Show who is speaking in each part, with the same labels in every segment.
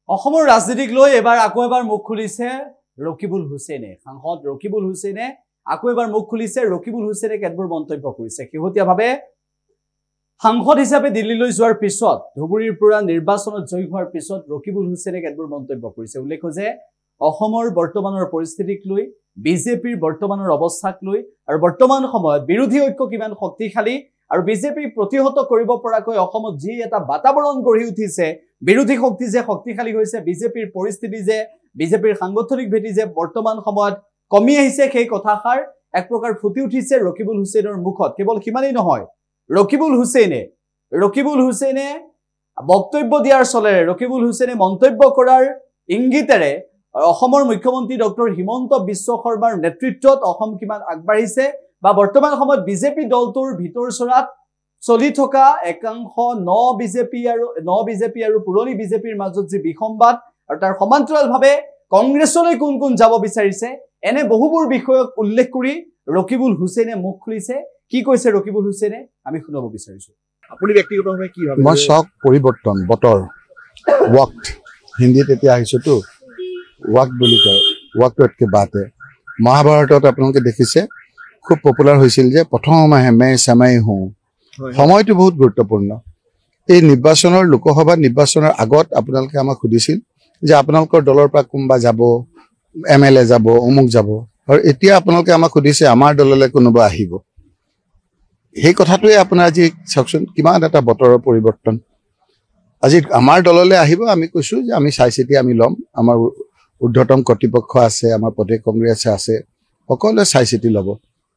Speaker 1: অসমৰ ৰাজনীতিক লৈ এবাৰ আকৌ এবাৰ মুখ খুলিছে ৰকিবুল হুছেইনে সাংসদ ৰকিবুল হুছেইনে আকৌ এবাৰ মুখ খুলিছে ৰকিবুল হুছেইনে কেতবোৰ মন্তব্য কৰিছে শেহতীয়াভাৱে সাংসদ হিচাপে দিল্লীলৈ যোৱাৰ পিছত ধুবুৰীৰ পৰা নিৰ্বাচনত জয়ী হোৱাৰ পিছত ৰকিবুল হুছেইনে কেতবোৰ মন্তব্য কৰিছে উল্লেখ্য যে অসমৰ বৰ্তমানৰ পৰিস্থিতিক লৈ বিজেপিৰ বৰ্তমানৰ অৱস্থাক লৈ আৰু বৰ্তমান সময়ত বিৰোধী ঐক্য কিমান শক্তিশালী আৰু বিজেপি প্ৰতিহত কৰিব পৰাকৈ অসমত যি এটা বাতাবৰণ গঢ়ি উঠিছে বিৰোধী শক্তি যে শক্তিশালী হৈছে বিজেপিৰ পৰিস্থিতি যে বিজেপিৰ সাংগঠনিক ভেটি যে বৰ্তমান সময়ত কমি আহিছে সেই কথাষাৰ এক প্ৰকাৰ ফুটি উঠিছে ৰকিবুল হুছেইনৰ মুখত কেৱল কিমানেই নহয় ৰকিবুল হুছেইনে বক্তব্য দিয়াৰ চলেৰে ৰকিবুল হুছেইনে মন্তব্য কৰাৰ ইংগিতেৰে অসমৰ মুখ্যমন্ত্ৰী ডক্টৰ হিমন্ত বিশ্ব শৰ্মাৰ নেতৃত্বত অসম কিমান আগবাঢ়িছে বা বৰ্তমান সময়ত বিজেপি দলটোৰ ভিতৰ চৰাত চলি থকা একাংশ ন বিজেপি আৰু পুৰণি বিজেপিৰ মাজত যি বিসম্বাদ আৰু তাৰ সমান্তৰালভাৱে কংগ্ৰেছলৈ কোন কোন যাব বিচাৰিছে এনে বহুবোৰ বিষয়ক উল্লেখ কৰি ৰকিবুল হুছেইনে মুখ খুলিছে কি কৈছে ৰকিবুল হুছেইনে আমি শুনাব বিচাৰিছো
Speaker 2: আপুনি ব্যক্তিগতভাৱে কি ভাবে
Speaker 3: মই সব পৰিৱৰ্তন বতৰ वक्त হিন্দীত এতিয়া আহিছো তো वक्त বুলি কয় वक्तতকে বাতে মহাভাৰতত আপোনালোকে দেখিছে খুব পপুলাৰ হৈছিল যে প্ৰথম মাহে মে সময় হওঁ সময়টো বহুত গুৰুত্বপূৰ্ণ এই নিৰ্বাচনৰ লোকসভা নিৰ্বাচনৰ আগত আপোনালোকে আমাক সুধিছিল যে আপোনালোকৰ দলৰ পৰা কোনবা যাব এমএলএ যাব অমুক যাব আৰু এতিয়া আপোনালোকে আমাক সুধিছে আমাৰ দললৈ কোনোবা আহিব এই কথাটোৱে আপোনাৰ আজি চাওকচোন কিমান এটা বতৰৰ পৰিৱৰ্তন আজি আমাৰ দললৈ আহিব আমি কৈছো যে আমি চাইচিতি আমি লম আমাৰ উদ্ধতম কৰ্তৃপক্ষ আছে আমাৰ প্ৰদেশ কংগ্ৰেছ আছে সকলোৱে চাইচিতি লব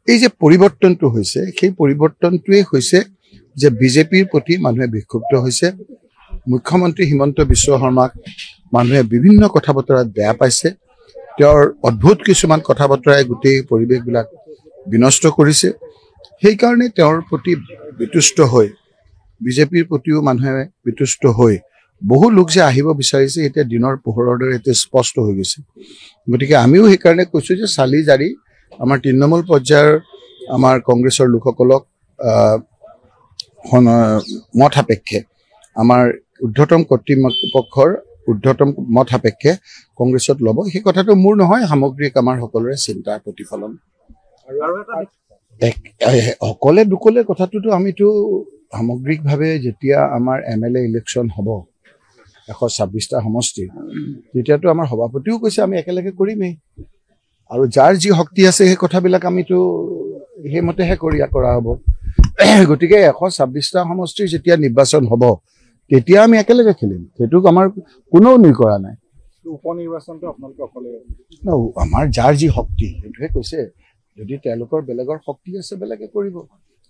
Speaker 3: এই যে পৰিৱৰ্তনটো হৈছে সেই পৰিৱৰ্তনটোৱে হৈছে যে বিজেপিৰ প্ৰতি মানুহে বিক্ষুব্ধ হৈছে মুখ্যমন্ত্ৰী হিমন্ত বিশ্ব শৰ্মাক মানুহে বিভিন্ন কথা বতৰাত বেয়া পাইছে তেওঁৰ অদ্ভুত কিছুমান কথা বতৰাই গোটেই পৰিৱেশবিলাক বিনষ্ট কৰিছে সেই কাৰণে তেওঁৰ প্ৰতি বিতুষ্ট হৈ বিজেপিৰ প্ৰতিও মানুহে বিতুষ্ট হৈ বহু লোক যে আহিব বিচাৰিছে এতিয়া দিনৰ পোহৰৰ দৰে এতিয়া স্পষ্ট হৈ গৈছে গতিকে আমিও সেই কাৰণে কৈছো যে চালি জাৰি আমাৰ তৃণমূল পৰ্যায়ৰ আমাৰ কংগ্ৰেছৰ লোকসকলক মত সাপেক্ষে আমাৰ উদ্ধতম কৰ্তৃপক্ষৰ উদ্ধতম মত সাপেক্ষে কংগ্ৰেছত ল'ব সেই কথাটো মোৰ নহয় সামগ্ৰিক আমাৰ সকলোৰে চিন্তাৰ প্ৰতিফলন সকলে দুকলে কথাটোতো আমিতো সামগ্ৰিকভাৱে যেতিয়া আমাৰ এমএলএ ইলেকশ্যন হ'ব 126টা সমষ্টি তেতিয়াতো আমাৰ সভাপতিও কৈছে আমি একেলগে কৰিমেই আৰু যাৰ যি শক্তি আছে সেই কথাবিলাক আমিতো সেইমতেহে কৰা হ'ব গতিকে 126টা সমষ্টিৰ যেতিয়া নিৰ্বাচন হ'ব তেতিয়া আমি একেলগে খেলিম সেইটোক আমাৰ কোনো কৰা নাই
Speaker 2: উপনিৰ্বাচনটো আপোনালোকে অকলে
Speaker 3: আমাৰ যাৰ যি শক্তি সেইটোহে কৈছে যদি তেওঁলোকৰ বেলেগৰ শক্তি আছে বেলেগে কৰিব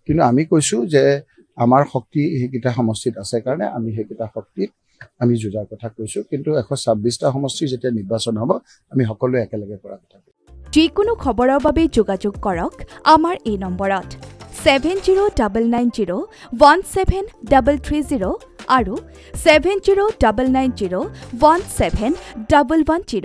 Speaker 3: কিন্তু আমি কৈছো যে আমাৰ শক্তি সেইকেইটা সমষ্টিত আছে কাৰণে আমি সেইকেইটা শক্তিত আমি যুঁজাৰ কথা কৈছো কিন্তু 126টা সমষ্টি যেতিয়া নিৰ্বাচন হ'ব আমি সকলোৱে একেলগে কৰা কথা
Speaker 4: যিকোনো খবৰৰ বাবে যোগাযোগ কৰক আমাৰ এই নম্বৰত 7099017330 আৰু 7099017110